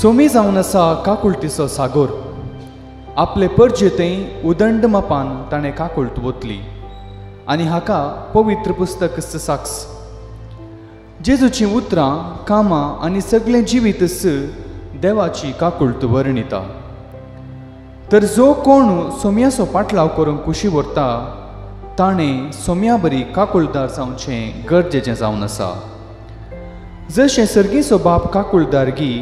सोमी जावन आसा काकुळटीचो सागोर. आपले परजेतें उदंड मापान ताणें काकुळट वतली आनी हाका पवित्र पुस्तक साक्स. जेजूची उतरां, कामां आनी सगळें जिवीतस देवाची काकुळट वर्णिता. तर जो कोण सोम्याचो पाटलाव करूंक कुशी व्हरता ताणें सोम्या बरी काकुळदार जावचें गरजेचें जावन आसा. जशें सर्गीचो बाप काकुळदार गी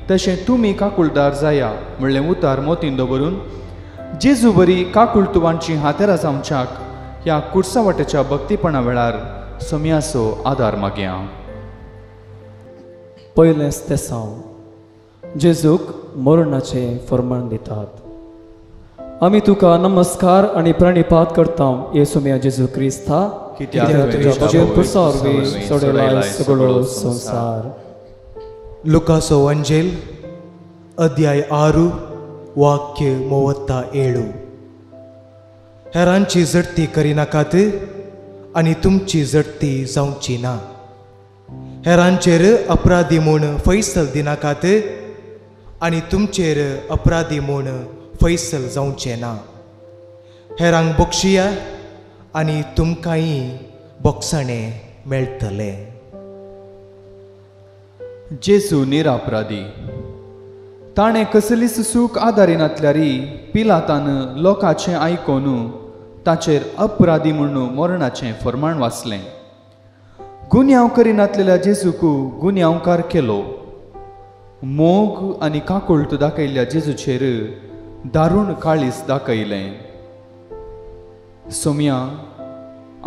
तशें तुमी काकुळदार जाया म्हणलें उतार मोतीन दवरून जेजू बरी काकुळटुवांची हातेरां जावच्याक ह्या कुडसावाट्याच्या भक्तीपणा वेळार सोम्याचो आदार मागया. पयलें स्तेसांव जेजूक मरणाचें फर्माण दितात. आमी तुका नमस्कार आनी प्रणिपात करता येसू म्या जेजू क्रिस्ता, कित्याक तुज्या भुजेर पुरसावरवी सोडयला सगळो संसार. लुकासो अंजेल अध्याय 6 वाक्य 37. हेरांची जडती करिनाकात आनी तुमची जडती जावची ना. हेरांचेर अपराधी म्हूण फैसल दिनाकात आनी तुमचेर अपराधी म्हूण फैसल जावचें ना. हेरांक बक्षिया आनी तुमकांय बक्षणें मेळटलें. जेजू निरापराधी. ताणें कसलीच सूख आदारिनातल्यारी पिलातान लोकांचें आयकोन ताचेर अपराधी म्हणून मरणाचें फर्माण वाचलें. गुन्यांव करिनातलेल्या जेजूक गुन्यांवकार केलो. मोग आनी काकुळट दाखयल्ल्या जेजूचेर दारूण काळीस दाखयलें. सोम्या,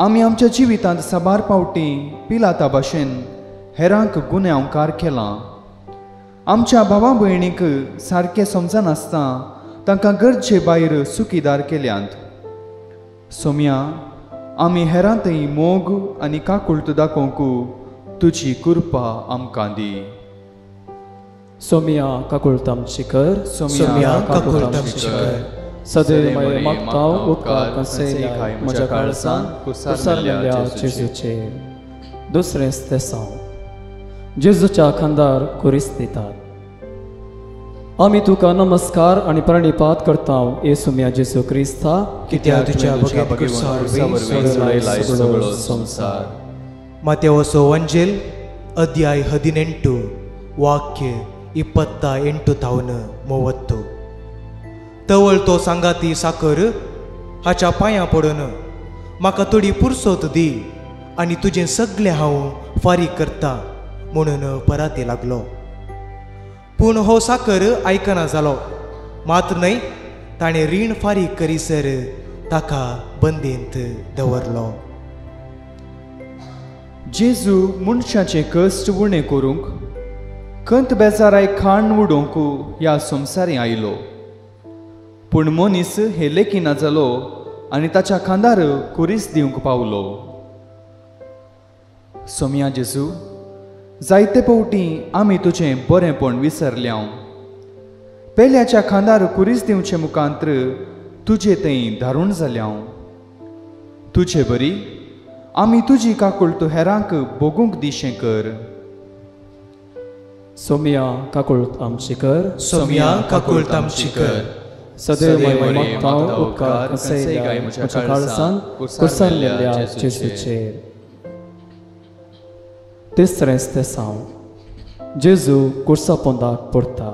आमी आमच्या जिवितांत साबार पावटी पिलाता भाशेन हेरांक गुन्यांवकार केलां. आमच्या भावा भयणीक सारकें समजनासता तांकां गरजे भायर सुखीदार केल्यांत. सोम्या, आमी हेरांतय मोग आनी काकुळट दाखोवंक तुजी कृपा आमकां दी. सोम्या काकुळट आमची कर, सोम्या काकुळट आमची कर. सदैव मागतांव उपकार कंसयल्या म्हज्या काळजान कुसरलेल्या जेजूचेर. दुसरें स्तेसांव जेजूच्या खांदार कुरीस दितात. आमी तुका नमस्कार आनी प्रणिपात करता येसू म्या जेजू क्रिस्ता, कित्याक तुज्या भुजेर कुरसावरवी सोडयला सगळो संसार. मातेवचो अंजेल अध्याय 18 वाक्य 28-30. तवळ तो सांगाती साकर हाच्या पांयां पडून म्हाका थोडी पुरसोत दी आनी तुजें सगळें हांव फारीक करता म्हणून पराती लागलो. पूण हो साकर आयकना जालो. मात न्हय, ताणें रीण फारीक करीसर ताका बंदींत दवरलो. जेजू मनशाचे कश्ट उणें करूंक खंत बेजाराय खाण उडोवंक ह्या संवसारी आयलो. पूण मनीस हे लेखिना जालो आनी ताच्या खांदार कुरीस दिवंक पावलो. सोम्या जेजू, जायते फावटी आमी तुजें बरेंपण विसरल्यां. पेल्याच्या खांदार कुरीस दिवचे मुखांत्र तुजे थंय धारूण जाल्यां. तुजे बरी आमी तुजी काकुळट हेरांक भोगूंक दिशें कर. सोम्या काकुळट आमची कर, सोम्या काकुळट आमची कर. सदैव मागतांव उपकार कंसयल्या म्हज्या काळजान कुसरलेल्या जेजूचेर. तिसरें स्तेसांव जेजू कुर्सा पोंदाक पडटा.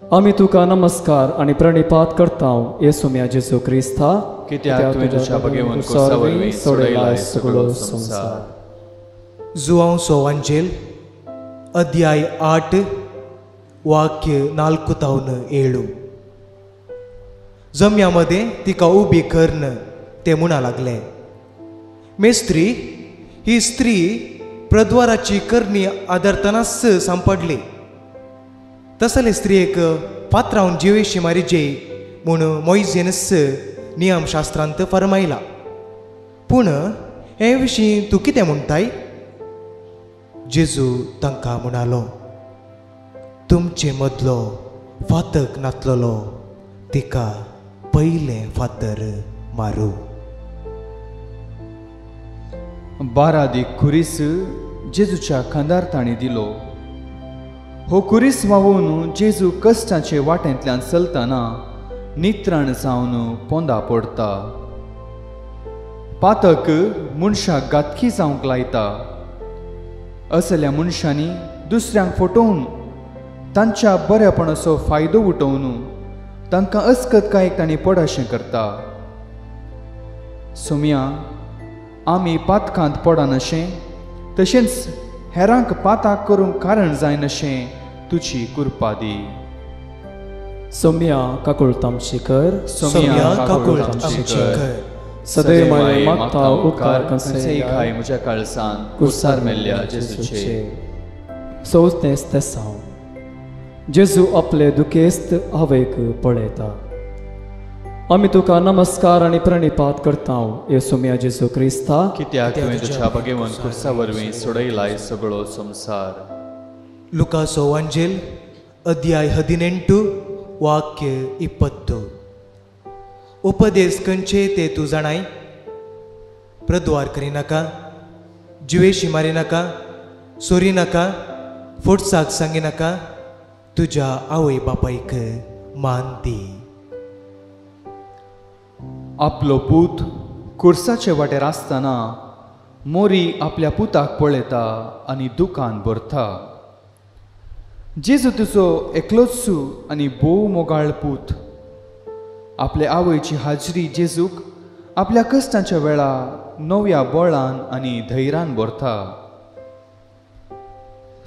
आमी तुका नमस्कार आनी प्रणिपात करता येसू म्या जेजू क्रिस्ता, कित्याक तुज्या भुजेर कुरसावरवी सोडयला सगळो संसार. जुआंवचो अंजेल अध्याय 8 वाक्य 4-7. जम्यामध्ये तिका उबी करन ते म्हणा लागले. मेस्त्री, ही स्त्री प्रद्वाराची करणी आदरतनास सांपडली. तसले स्त्रियेक पात्रावन जिवेशी मारिजे म्हूण मोइजेनस नियमशास्त्रांत फरमायला. पूण हे विशीं तूं कितें म्हणटाय? जेजू तांकां म्हणालो, तुमचे मदलो फातक नातलोलो तिका पयलें फातर मारू. 12 कुरीस जेजूच्या खांदार ताणी दिलो. हो कुरीस व्हावून जेजू कश्टाचे वाटेंतल्यान चलतना नित्राण जावन पोंदा पडटा. पातक मनशाक गातकी जावंक लायता. असल्या मनशांनी दुसऱ्यांक फटोवन तांच्या बऱ्यापणाचो फायदो उठोवन तांकां अस्कतकायेक तांणी पडाशें करता. सोम्या, आमी पातकांत पडनाशें तशेंच हेरांक पाताक करूंक कारण जायनशें तुजी कृपा दी. सोम्या काकुळतामशी कर. सोम्या काकुळतामशी कर. सदैव मागता उपकार कंसे खाय म्हज्या काळजान कुर्सार मेल्ल्या जेजूचे. 34 जेजू आपले दुखेस्त हावेक पळयता. आमी तुका नमस्कार आनी प्रणिपात करता येसुम्या जेजू क्रिस्ता, कित्याक तुवें तुज्या भगेवन कुर्सा वरवीं सोडयलाय सगळो संवसार. लुकासो वांजेल अध्याय 18 वाक्य 20. उपदेश खंयचे ते तूं जाणाय. प्रद्वार करिनाका, जिवेशी मारिनाका, सोरिनाका, फोडसाक सांगिनाका, तुज्या आवय बापायक मान दी. आपलो पूत कुर्साचे वाटेर आसतना मोरी आपल्या पुताक पळयता आनी दुकान भरता. जेजू तुजो एकलोचू आनी बोव मोगाळ पूत आपले आवयची हाजरी जेजूक आपल्या कश्टांच्या वेळा नव्या बळान आनी धैर्यान भरता.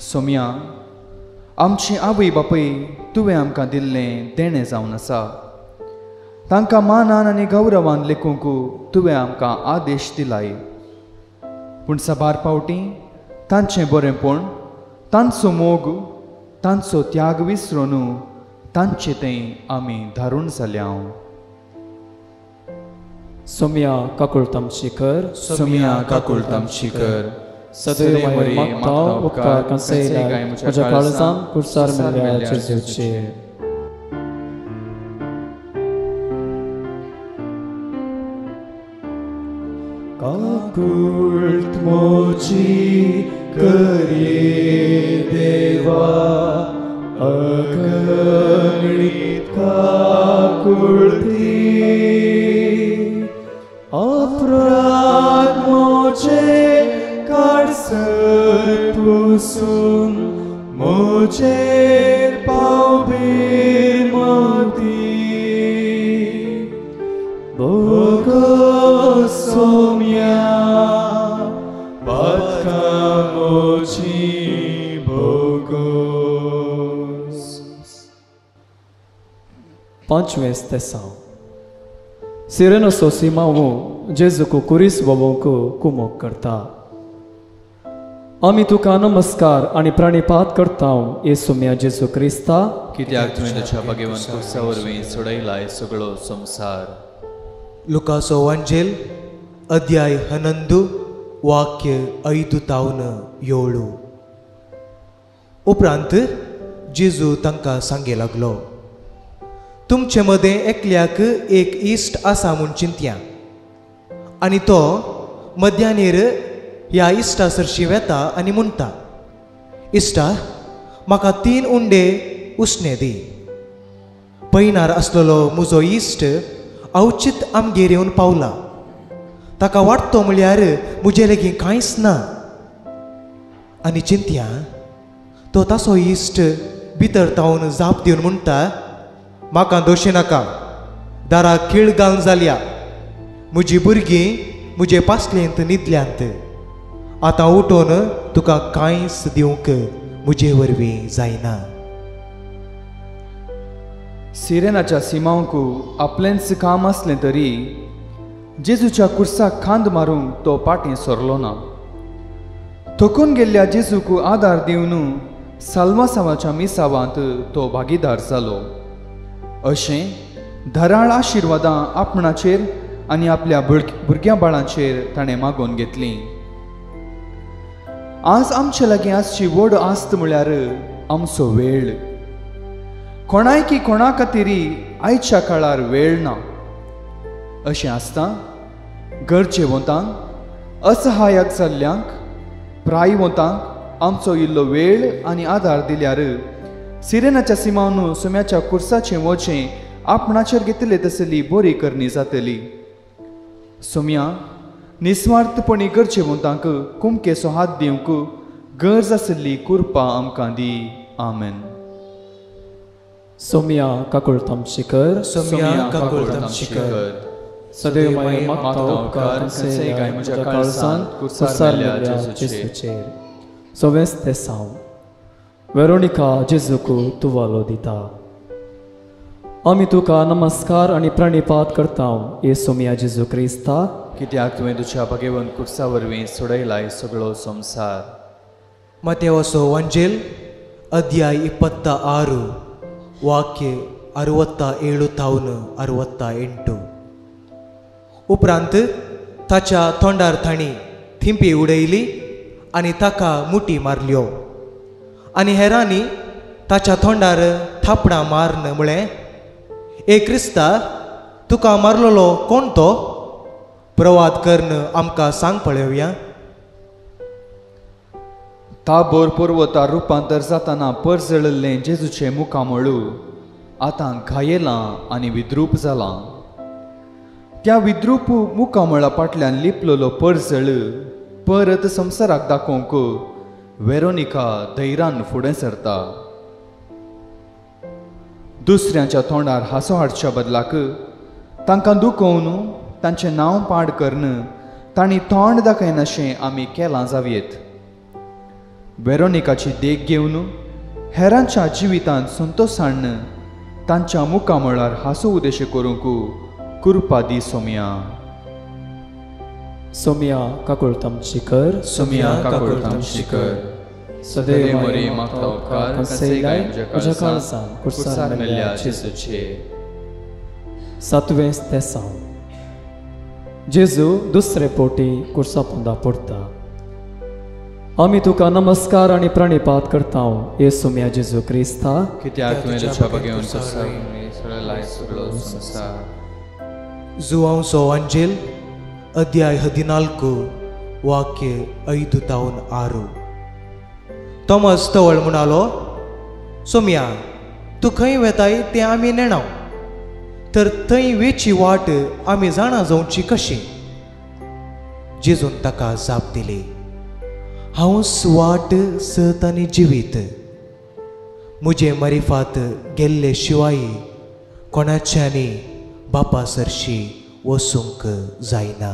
सोम्या, आमची आवय बापय तुवें आमकां दिल्लें देणें जावन आसा. तांकां मानान आनी गौरवान लेखूंक तुवें आमकां आदेश दिलाय. पूण साबार पावटी तांचें बरेंपण, तांचो मोग, तांचो त्याग विसरून तांचे तें आमी धारून जाल्या. सोम्या काकुळतामशी कर. सोम्या काकुळतामशी कर. सदैव मागता उपकार कंसे म्हज्या काळजान कुर्सार मेल्ल्या जेजूचे. काकुळत मोची करी देवा, अगणित काकुळती अपराध मोचे काडसर पुसून मोचेर पावबीर मोती. बोगो सोम्या पातका मोची बोगोस. 5 सिरेनोसो सिमावो जेजूको कुरीस वोवोंको कुमोक करता. आमी तुका नमस्कार आनी प्रणिपात करता येसुम्या जेजू क्रिस्ता, कित्याक तुवें तुज्या भगेवन कुर्सा वरवीं सोडयलाय सगळो संवसार. लुकासो वांजेल अध्याय 11 वाक्य 5-7. उपरांत जेजू तांकां सांगे लागलो, तुमचे मदें एकल्याक एक इश्ट आसा म्हूण चिंतया, आनी तो मध्यानेर ह्या इश्टा सरशी वेता आनी म्हणटा, इश्टा, म्हाका 3 उंडे उसणे दी. पैनार आसलेलो म्हजो इश्ट अवचित आमगेर येवन पावला. ताका वाटतो म्हळ्यार म्हजे लेगीत कांयच ना. आनी चिंतया, तो ताचो इश्ट भितर तावन जाप दिवन म्हणटा, म्हाका दोशी नाका, दाराक खीळ घालून जाल्या. म्हजीं भुरगीं म्हजे पासलेंत न्हिदल्यांत. आतां उठोन तुका कांयच दिवंक म्हजे वरवीं जायना. सिरेनाच्या सिमांक आपलेंच काम आसलें तरी जेजूच्या कुर्साक खांद मारूंक तो पाटी सरलो ना. थकून गेल्ल्या जेजूक आदार दिवन साल्वासावाच्या मिसावांत तो भागीदार जालो. अशें धराळ आशिर्वादां आपणाचेर आनी आपल्या भुरग्यां बाळांचेर ताणें मागोवन घेतलीं. आज आमचे लागीं आसची व्हड आस्त म्हळ्यार आमचो वेळ. कोणायकी कोणा खातीर आयच्या काळार वेळ ना. अशें आसता गरजेवंतांक, असहायक जाल्ल्यांक, प्रायवंतांक, आमचो इल्लो वेळ आनी आदार दिल्यार सिरेनाच्या सिमावन सुम्याच्या कुर्साचें वचें आपणाचेर घेतले तसली बरी करणी जातली. सुम्या निस्वार्थपणी गरजेवंतांक कुमकेचो हात दिवंक गरज आसली कृपा आमकां दी. आमेन. सोम्या काकूळ तामची कर. सोम्या काकूळ तामची कर. सदैव माये मागता उपकार खंयचेय गाय म्हज्या काळजांत कुसारलेल्या जेजूचेर. 24 वेरोनिका जेजूक तुवालो दिता. आमी तुका नमस्कार आनी प्रणिपात करता येसुमिया जेजू क्रिस्ता, कित्याक तुवें तुज्या भगेवन कुर्सा वरवीं सोडयलाय सगळो संवसार. मतेवसो वांजेल अध्याय 26 वाक्य 67-68. उपरांत ताच्या तोंडार तांणी थिंपी उडयली आनी ताका मुठी मारल्यो. आनी हेरांनी ताच्या तोंडार थापडां मारन म्हळें, ए क्रिस्ता, तुका मारलोलो कोण तो? प्रवाद करन आमकां सांग पळोवया. ताबोर पर्वतार रुपांतर जाताना परजळिल्लें जेजूचें मुखामळू आतां घायेलां आनी विद्रूप जालां. त्या विद्रूप मुखामळा फाटल्यान लिपलोलो परजळ परत संवसाराक दाखोवंक वेरोनिका धैर्यान फुडें सरता. दुसऱ्यांच्या तोंडार हांसो हाडच्या बदलाक तांकां दुखोवन तांचें नांव पाड करन तांणी तोंड दाखयनाशें आमी केलां जावयेत. वेरोनिकाची देख घेवन हेरांच्या जिवितांत संतोश हाडन तांच्या मुखामळार हांसो उदेश करूंक कृपा दी. सोम्या. सोम्या काकूळ तामची कर. सोम्या काकूळ तामची कर. सदैव मरी मागता उपकार खंयचेय गाय म्हज्या काळजांत कुसारलेल्या जेजूचेर. 7 जेजू दुसरे पोटी कुर्सा पोंदा पडटा. आमी तुका नमस्कार आनी प्रणिपात करता येसुमिया जेजू क्रिस्ता, कित्याक तुवें तुज्या भगेवन कुर्सा वरवीं सोडयलाय सगळो संवसार. जुआंवसो वांजेल अध्याय 14 वाक्य 5-6. तोमस तवळ म्हणालो, सोम्या, तूं खंय वेताय तें आमी नेणाव, तर थंय वेची वाट आमी जाणा जावची कशी? जेजून ताका जाप दिली, हांवूच वाट सत आनी जिवीत. म्हजे मरिफात गेल्ले शिवाय कोणाच्यानी बापा सरशी वसूंक जायना.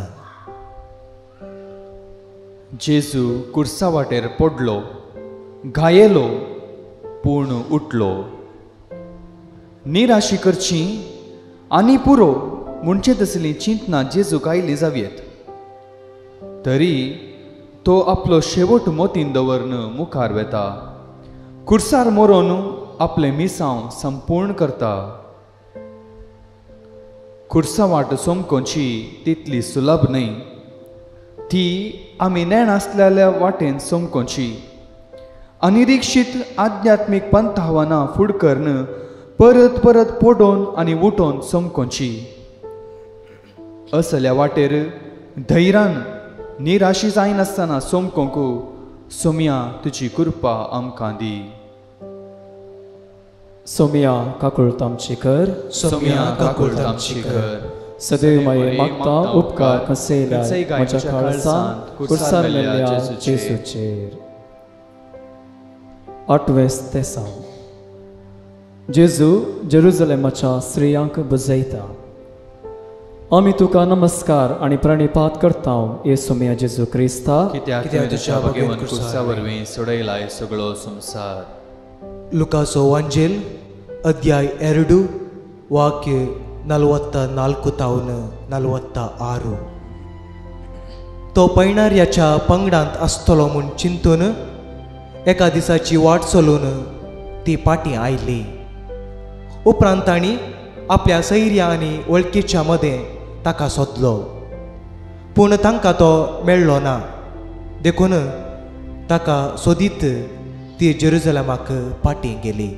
जेजू कुर्सा वाटेर पडलो, घायेलो पूण उठलो. निराशी करची आनी पुरो म्हणचे तसली चिंतना जेजूक आयली जावयेत. तरी तो आपलो शेवट मोतीन दवरन मुखार वेता. कुर्सार मरोन आपले मिसांव संपूर्ण करता. कुर्सा वाट सोमकोची तितली सुलभ न्हय. ती आमी नेण आसलेल्या वाटेन सोमकोची. अनिरिक्षीत आध्यात्मीक पंथावनां फुड करन परत परत पडोवन आनी उठोवन सोमकोची. असल्या वाटेर धैर्यान निराशी जायनासतना सोमकोंक सोम्या तुजी कृपा आमकां दी. सोम्या काकूळ तामची कर. सोम्या काकूळ तामची कर. सदैव माये मागता उपकार खंयचेय गाय म्हज्या काळजांत कुसारलेल्या जेजूचेर. 8 जेजू जेरुजलेमाच्या स्त्रियांक बुजयता. आमी तुका नमस्कार आनी प्रणिपात करता येसुमिया जेजू क्रिस्ता, कित्याक तुवें तुज्या भगेवन कुर्सा वरवीं सोडयलाय सगळो संवसार. लुकासो वांजेल अध्याय 2 वाक्य 44-46. तो पैणाऱ्याच्या पंगडांत आसतलो म्हूण चिंतून एका दिसाची वाट चलून ती पाटी आयली. उपरांत तांणी आपल्या सैर्या आनी वळखीच्या मदें ताका सोदलो, पूण तांकां तो मेळ्ळो ना. देखून ताका सोदीत ती जेरुजलेमाक पाटी गेली.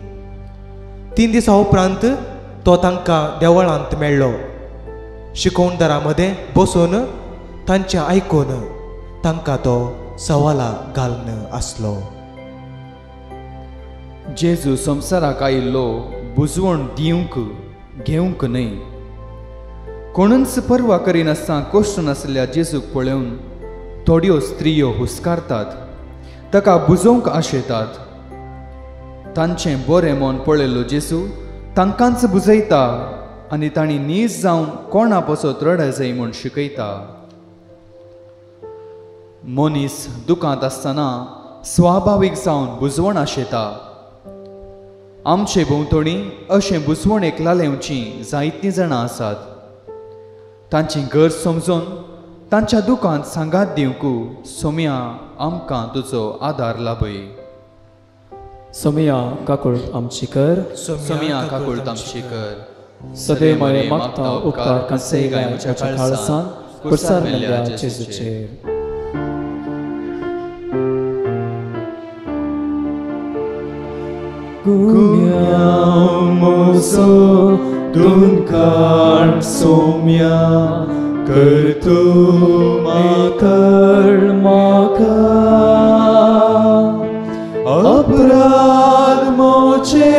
3 दिसां उपरांत तो तांकां देवळांत मेळ्ळो. शिकोवणदारां मदें बसून तांचें आयकून तांकां तो सवाला घालन आसलो. जेजू संवसाराक आयिल्लो बुजवण दिवंक घेवंक न्हय. कोणूच परवा करिनासतना कोश्ट नासलेल्या जेजूक पळोवन थोड्यो स्त्रियो हुस्कारतात, ताका बुजोवंक आशेतात. तांचें बरें मन पळयल्लो जेजू तांकांच बुजयता आनी तांणी नीज जावन कोणा पसत रडा जाय म्हूण शिकयता. मनीस दुखांत आसतना स्वाभावीक जावन बुजवण आशेता. आमचे भोंवतणी अशें बुजवणेक लालेवचीं जायतीं जाणां आसात. तांची गरज समजून तांच्या दुखांत सांगात दिवंक सोम्या आमकां तुजो आदार लाभय. सोम्या काकूळ आमची कर, सोम्या काकूळ तामची कर. सदैव माये मागता उपकार कसे गायच्या काळसान कुर्सार मेल्ल्या जेजूचेर. Gumiamoso dunkan somia kertu makar maka aprad moche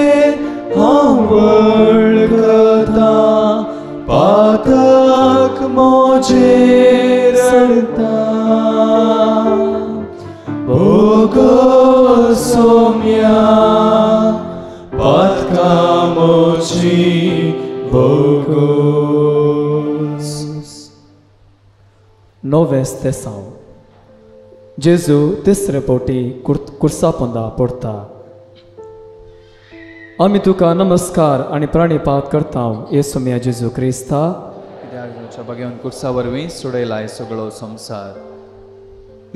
hamwal kata patak moche rarta bogo somia Patkamoci Bogos. नवे स्तेसांव. जेजू तिसरे पोटी कुर्सा पोंदा पडटा. आमी तुका नमस्कार आनी प्राणिपात करता येसू म्या जेजू क्रिस्ता. कित्याक तुमच्या बगेवन कुर्सा वरवीं सोडयलाय सगळो संवसार.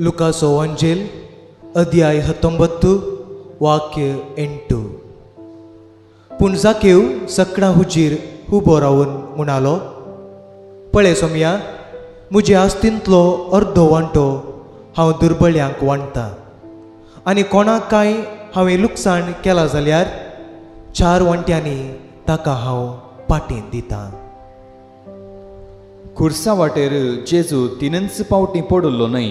लुकासो अंजेल अध्याय 19 वाक्य 8. पूण जाकेव सकणा हुजीर उबो रावन म्हणालो, पळय सोम्या, म्हजे आस्तींतलो अर्दो वांटो हांव दुर्बळ्यांक वांटतां आनी कोणाक कांय हांवें लुकसाण केलां जाल्यार 4 वांट्यांनी ताका हांव पाटीन दितां. खुर्सा वाटेर जेजू तिनच पावटी पडलो न्हय,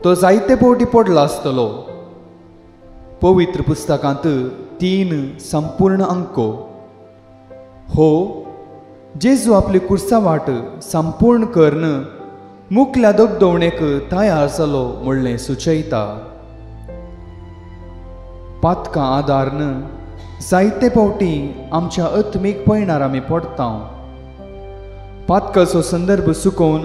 तो जायते पावटी पडलो आसतलो. पवित्र पुस्तकांत 3 संपूर्ण अंको. हो, जेजू आपली कुर्सा वाट संपूर्ण करून मुखल्या दोगदोवणेक तयार जालो म्हणलें सुचयता. पातकां आदारन जायते पावटी आमच्या आत्मीक पयणार आमी पडटा. पातकाचो संदर्भ सुकोवन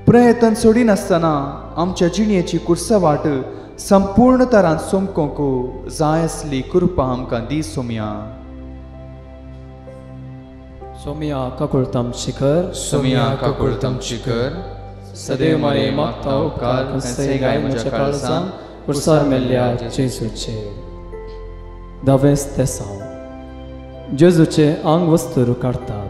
प्रयत्न सोडिनासतना आमच्या जिणेची कुर्सा वाट संपूर्ण तरान सोमकोंक जाय असली कृपा आमकां दी सोम्या. सोम्या काकूळ तामची कर, सोम्या काकूळ तामची कर. सदैव माये मागता उपकार कसे गायच्या काळसान कुर्सार मेल्ल्या जेजूचेर. 10 स्तेसांव. जेजूचे आंग वस्तूर काडतात.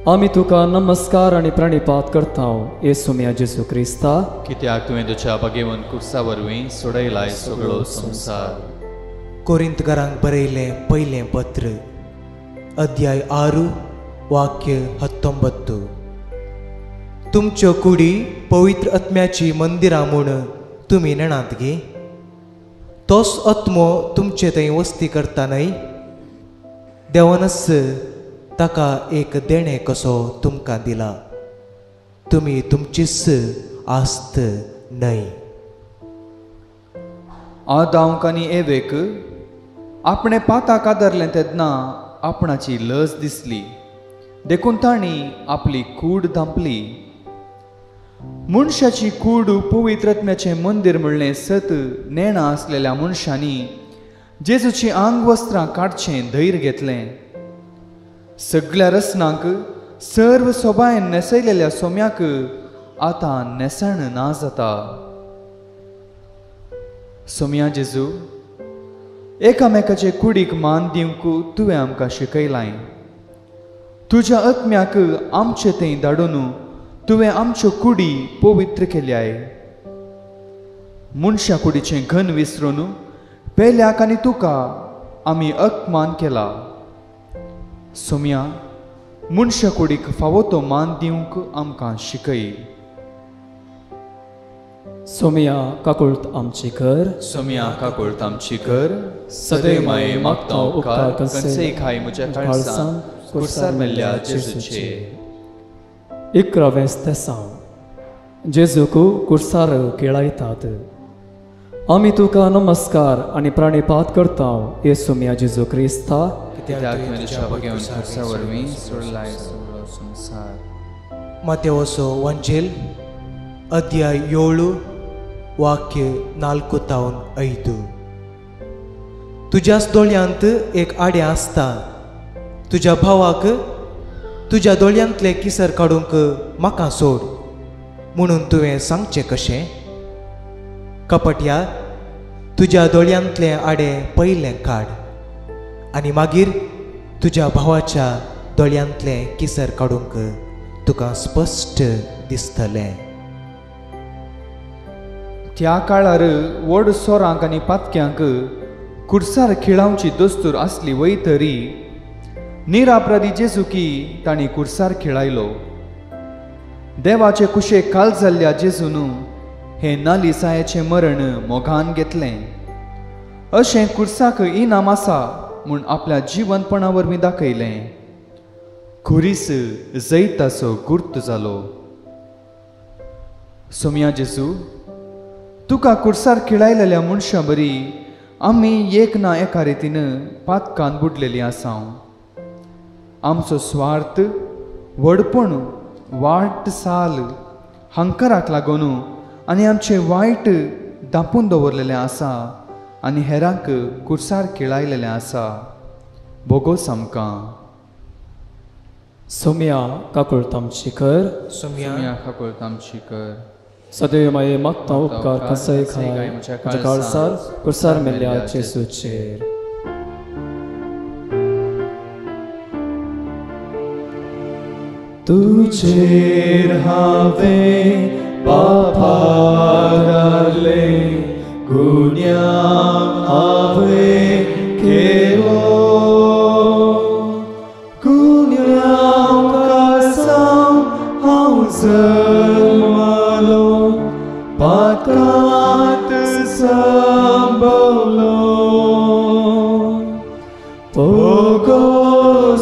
आमी तुका नमस्कार आनी प्राणिपात करता येसू म्या जेजू क्रिस्ता. कित्याक तुवें तुज्या बगेवन कुर्सा वरवीं सोडयलाय सगळो संवसार. कोरिंतकारांक बरयलें पयलें पत्र अध्याय 6 वाक्य 19. तुमच्यो कुडी पवित्र आत्म्याची मंदिरां म्हूण तुमी नेणात गे. तोच आत्मो तुमचे थंय वस्ती करता न्हय. देवानच ताका एक देणे कसो तुमकां दिला. तुमी तुमचीच आस्त न्हय. आदांक आनी एवेक आपणे पाताक आदरलें तेन्ना आपणाची लज दिसली, देखून तांणी आपली कूड धांपली. मनशाची कूड पवित्र आत्म्याचें मंदीर म्हणलें सत नेणां आसलेल्या मनशांनी जेजूची आंग वस्त्रां काडचें धैर्य घेतलें. सगळ्या रसनांक सर्व सोबायेन नेसयलेल्या सोम्याक आतां नेसण ना जाता. सोम्या जेजू, एकामेकाचे कुडीक मान दिवंक तुवें आमकां शिकयलां. तुज्या आत्म्याक आमचे थंय धाडून तुवें आमच्यो कुडी पवित्र केल्याय. मनशा कुडीचें घन विसरून पेल्याक आनी तुका आमी अपमान केला. सोम्या, मनशा कुडीक फावो तो मान दिवंक आमकां शिकय. सोमिया काकुळत आमची कर सोम्या काकुळत आमची कर सदैव माये मागता उपकार कंसे कंसे खाय म्हज्या काळसान कुर्सार मेल्ल्या जेजूचे 11वें स्तेसांव जेजूक कुर्सार केळायतात आमी तुका नमस्कार आनी प्राणिपात करता येसुम्या जेजू क्रिस्ता कित्याक तुवें तुज्या बगेवन कुर्सा वरवीं सोडलाय सगळो संसार. मतेवसो वंजेल अध्याय 7 वाक्य 4-5. तुज्याच दोळ्यांत एक आडें आसता, तुज्या भावाक तुज्या दोळ्यांतले किसर काडूंक म्हाका सोड म्हणून तुवें सांगचें कशें? कपट्या, तुज्या दोळ्यांतलें आडें पयलें काड आनी मागीर तुज्या भावाच्या दोळ्यांतलें किसर काडूंक तुका स्पश्ट दिसतलें. त्या काळार व्हड सोरांक आनी पातक्यांक कुर्सार खेळावची दस्तूर आसली वय तरी निरापराधी जेजूकी तांणी कुर्सार खेळायलो. देवाचे कुशेक काल जाल्ल्या जेजून हे नालिसायेचें मरण मोगान घेतलें. अशें कुर्साक इनाम आसा म्हूण आपल्या जिवनपणा वरवीं दाखयलें. खुरीस जैताचो गुर्त जालो. सोम्या जेजू, तुका कुर्सार खेळायलेल्या मनशां बरी आमी एक ना एका रितीन पातकान बुडलेलीं आसां. आमचो स्वार्थ, व्हडपण, वाट साल, हंकाराक लागून आनी आमचें वायट दापून दवरलेलें आसा आनी हेरांक कुर्सार खेळायलेलें आसा. बोगोस आमकां. सोम्या काकुळत आमची कर सोम्या काकुळत आमची कर सदैव माये मागता उपकार कसय खाय म्हज्या काळसार कुर्सार मेल्ल्या जेजूचेर. तुजेर हांवें पापार घाले गुन्यांव हांवें केलो. गुन्यांव कासांव हांव जल्मलो, पातकांत संभवलो. पोगो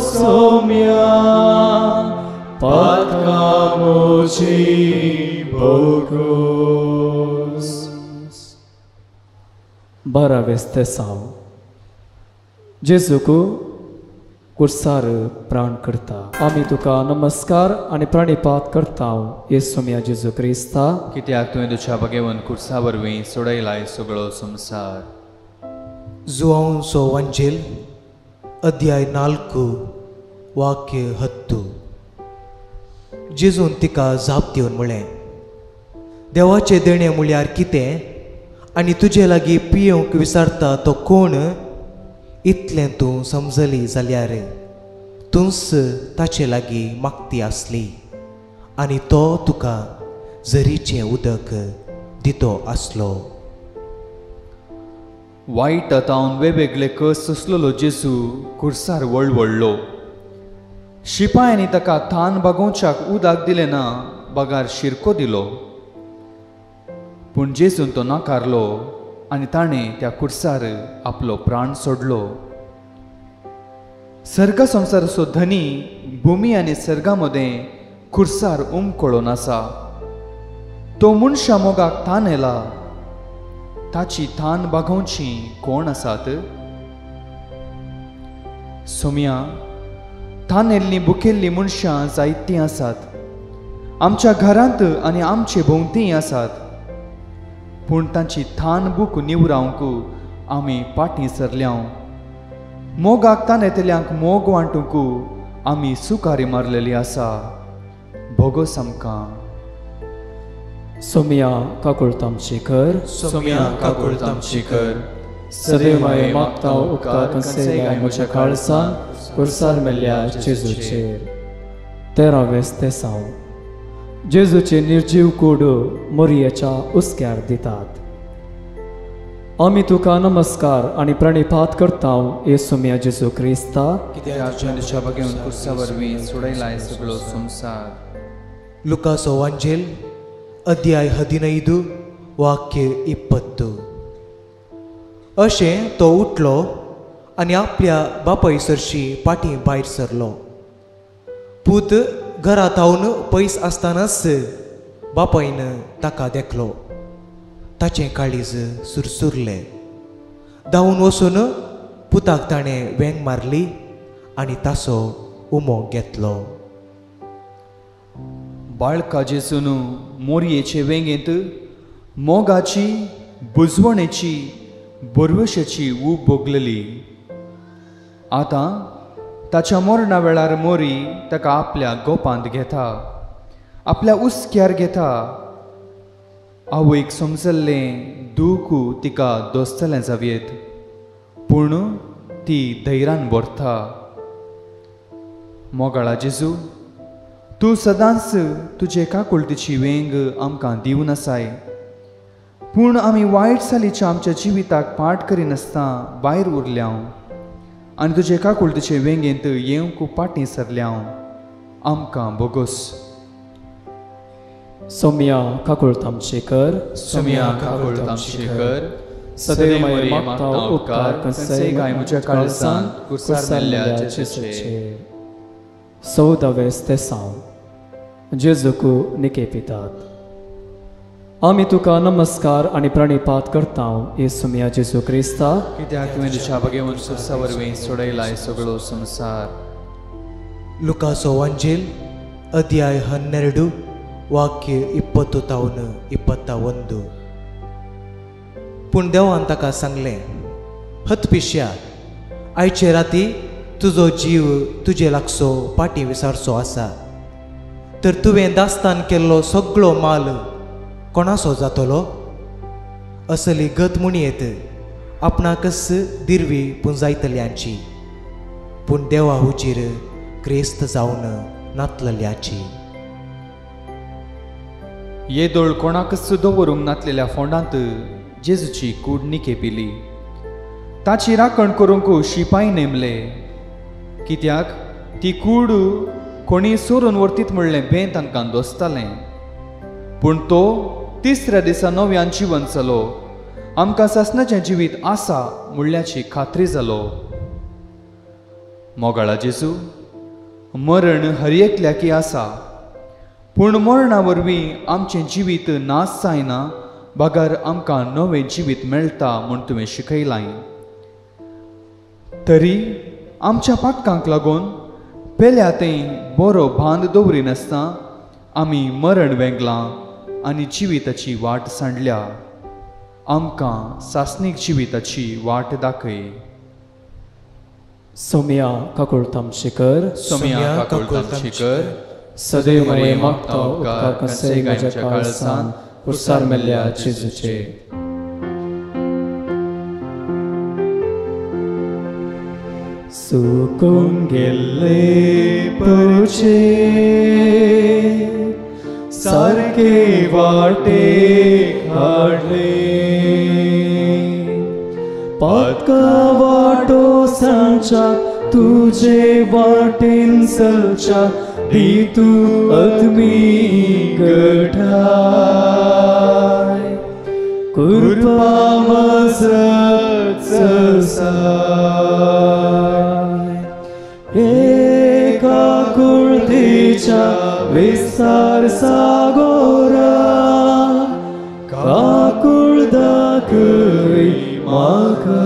सोम्या पातकां मोची बोगोस. 12वें स्तेसांव जेजूक कुर्सार प्राण करता आमी तुका नमस्कार आनी प्राणिपात करता येसुम्या जेजू क्रिस्ता कित्याक तुवें तुज्या बगेवन कुर्सा वरवीं सोडयलाय सगळो संसार. जुआंवचो वंजेल अध्याय 4 वाक्य 10. जेजून तिका जाप दिवन म्हळें, देवाचें देणें म्हळ्यार कितें आनी तुजे लागीं पियेवंक विचारता तो कोण? इतलें तूं समजली जाल्यार तूंच ताचे लागीं मागती आसली आनी तो तुका झरीचें उदक दितो आसलो. वायट आतावन वेगवेगळे कस असलेलो जेजू कुर्सार वळवळलो. शिपायांनी ताका थान बागोवच्याक उदक दिलें ना, बागार शिरको दिलो. पूण जेजून तो नाकारलो आनी ताणें त्या कुर्सार आपलो प्राण सोडलो. सर्ग संवसाराचो धनी भुमी आनी सर्गा मदें कुर्सार उमकळोन आसा. तो मनशा मोगाक थान येला. ताची थान बागोवची कोण आसात? सोम्या, थान येल्लीं बुकेल्लीं मनशां जायतीं आसात. आमच्या घरांत आनी आमचे भोंवतीय आसात. पूण तांची थान बूक निवरावंक आमी पाटी सरल्या. मोगाक थान येतल्यांक मोग वांटूंक आमी सुकारी मारलेली आसा. भोगोस आमकां. सोम्या काकुळत आमची कर सोम्या काकुळत आमची कर सदैव माये मागता उपकार कंसे गाय म्हज्या काळसान कुर्सार मेल्ल्या जेजूचेर. 13वें स्तेसांव जेजूचे निर्जीव कूड मोरयेच्या उस्क्यार दितात. आमी तुका नमस्कार आनी प्रणिपात करता येसुम्या जेजू क्रिस्ता कित्याक तुवें तुज्या बगेवन कुर्सा वरवीं सोडयलाय सगळो संसार. लुकाचो वंजेल अध्याय 15 वाक्य 20. अशें तो उठलो आनी आपल्या बापायसरशी फाटीं भायर सरलो. पूत घरांत हांवन पयस आसतनाच बापायन ताका देखलो. ताचें काळीज सुरसुरलें. धांवन वचून पुताक ताणें वेंग मारली आनी ताचो उमो घेतलो. बाळका जेजून मोरयेचे वेंगेंत मोगाची बुजवणेची बरवशेची ऊब भोगलेली. आतां ताच्या मरणा वेळार मोरी ताका आपल्या गोपांत घेता, आपल्या उस्क्यार घेता. आवयक समजल्लें दूख तिका दोस्तलें जावयेत, पूण ती धैर्यान भरता. मोगाळा जेजू, तूं सदांच तुजे काकुळतीची वेंग आमकां दिवन आसाय, पूण आमी वायट सालीच्या आमच्या जिविताक पाट करिनासतना भायर उरल्या आनी तुजे काकुळतीचे वेंगेंत येवंक पाटीं सरल्या. आमकां बोगोस. सौम्या काकुळतामचेकर, सौम्या काकुळतामचेकर, सदैव मागता उपकार कंसय गाय म्हज्या काळजान कुसारलेल्या जेजूचे. 14वें स्तेसांव. जेजूकू निकेपितात. आमी तुका नमस्कार आनी प्रणिपात करता येसुम्या जेजू क्रिस्ता, कित्याक तुवें तुज्या बगेवन सुरसा वरवीं सोडयलाय सगळो संवसार. लुकाचो वांजेल अध्याय 12 वाक्य 20-21. पूण देवान ताका सांगलें, हतपिश्या, आयचे राती तुजो जीव तुजे लागसो फाटीं विसारचो आसा. तर तुवें दास्तान केल्लो सगळो माल कोणाचो जातलो? असली गत म्हणयेत आपणाकच दिरवी पुंजायतल्यांची, पूण देवा हुजीर क्रेस्त जावन नातलल्यांची. येदोळ कोणाकच दवरूंक नातलेल्या फोंडांत जेजूची कूड निकेपिली. ताची राखण करूंक शिपाई नेमले, कित्याक ती कूड कोणी सोरून व्हरतीत म्हणलें भें तांकां दोसतालें. पूण तो तिसऱ्या दिसा नव्यान जिवन जालो, आमकां सासणाचें जिवीत आसा म्हणल्याची खात्री जालो. मोगाळा जेजू, मरण हर एकल्याकी आसा, पूण मरणा वरवीं आमचें जिवीत नास जायना, बागार आमकां नवें जिवीत मेळटा म्हूण तुवें शिकयलां. तरी आमच्या पातकांक लागून पेल्या तें बरो भांद दवरिनासतना आमी मरण वेगलां आनी जिविताची वाट सांडल्या. आमकां सासनीक जिविताची वाट दाखय. सौम्या काकुळतामचेकर, सौम्या काकुळतामचेकर, सदैव मागता उपकार कंसय गायच्या काळजान कुसारलेल्या जेजूचे. सुकून गेल्ले परचे सारके वाटेक हाडले, पातका वाटो सांच्या तुजे वाटेन चलच्या, दी तूं अदमी गठाय. कृपा मजत एका कुळतीच्या विस्तार सागोरा, काकुळ दाखय म्हाका.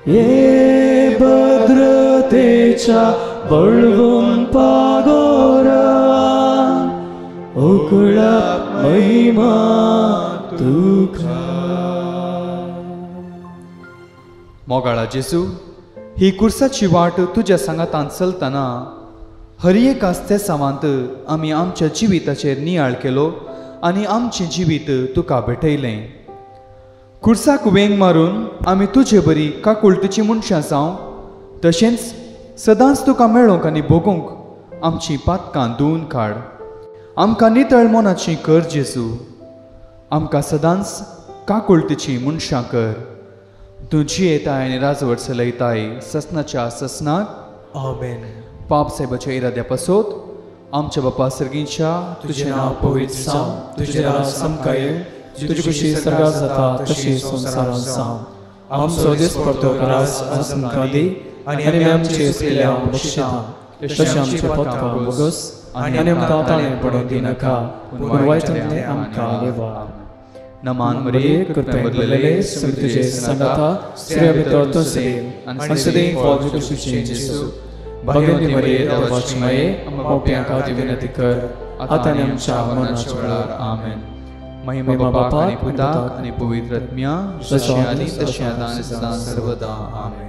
ये भद्रतेच्या बळवून पागोरा, उकळा महिमा तुका. मोगाळा जेजू, ही कुर्साची वाट तुज्या सांगातान चलतना हर एक आस्ते सावांत आमी आमच्या जिविताचेर नियाळ केलो आनी आमचें जिवीत तुका भेटयलें. कुर्साक वेंग मारून आमी तुजे बरी काकुळतीची मनशां जावं, तशेंच सदांच तुका मेळोंक आनी भोगूंक आमची पातकां धुवन काड. आमकां नितळ मोनाची कर जेजू. आमकां सदांच काकुळतीची मनशां कर. तूं जियेताय आनी राजवट चलयताय ससनाच्या ससनाक. आमेन. पाप साहेबाच्या इराद्या पासत आमच्या बापा सर्गींच्या तुझे नाव पवित्र जावं, तुझे राज आमकां येय, तुजी कशी सर्गार जाता तशी संवसारांत जावं. आमचो दीस पडतो रास आज आमकां दी, आनी आमचे केल्या बक्षिता तशें आमचे पथकां बोगस आनी आमकां ताळें पडोवन दिनाका, पूण वायटांतले आमकां लेवा. नमान मरिये कृपेन भरलेले सगळे तुजे संगता, स्त्रियां भितर तूं सैव, आनी सदैव फळ तुझें जेजू. भगिनी मरिये देवाची माये, मोप्यां खातीर विनंती कर, आतां आनी आमच्या मरणाच्या वेळार. आमेन. महिमा बापाक आनी पुताक आनी पवित्र आत्म्या, जशें आदी तशें आतां आनी सदां सर्वदा. आमेन.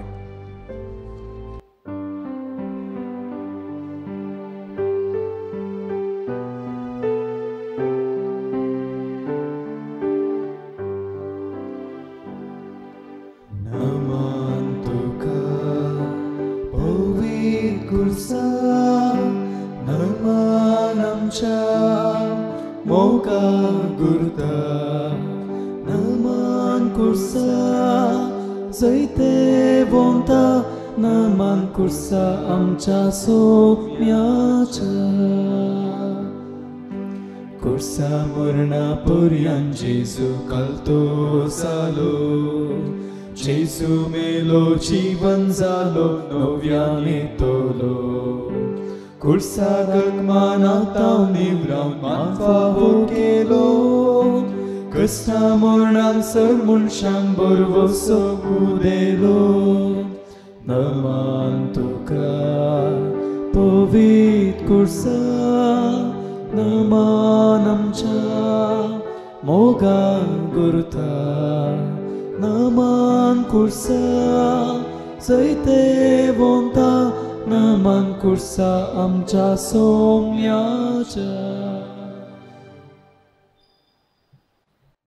Kursa amcha somyacha Kursa murna puryan Jesu kalto salo Jesu melo jivan zalo novyane tolo Kursa gagmana tau nivram manfavo kelo Kasta murnan sarmun shang borvoso budelo Naman tuka povit kursa Naman amcha moga gurta Naman kursa zaite vonta Naman kursa amcha somyacha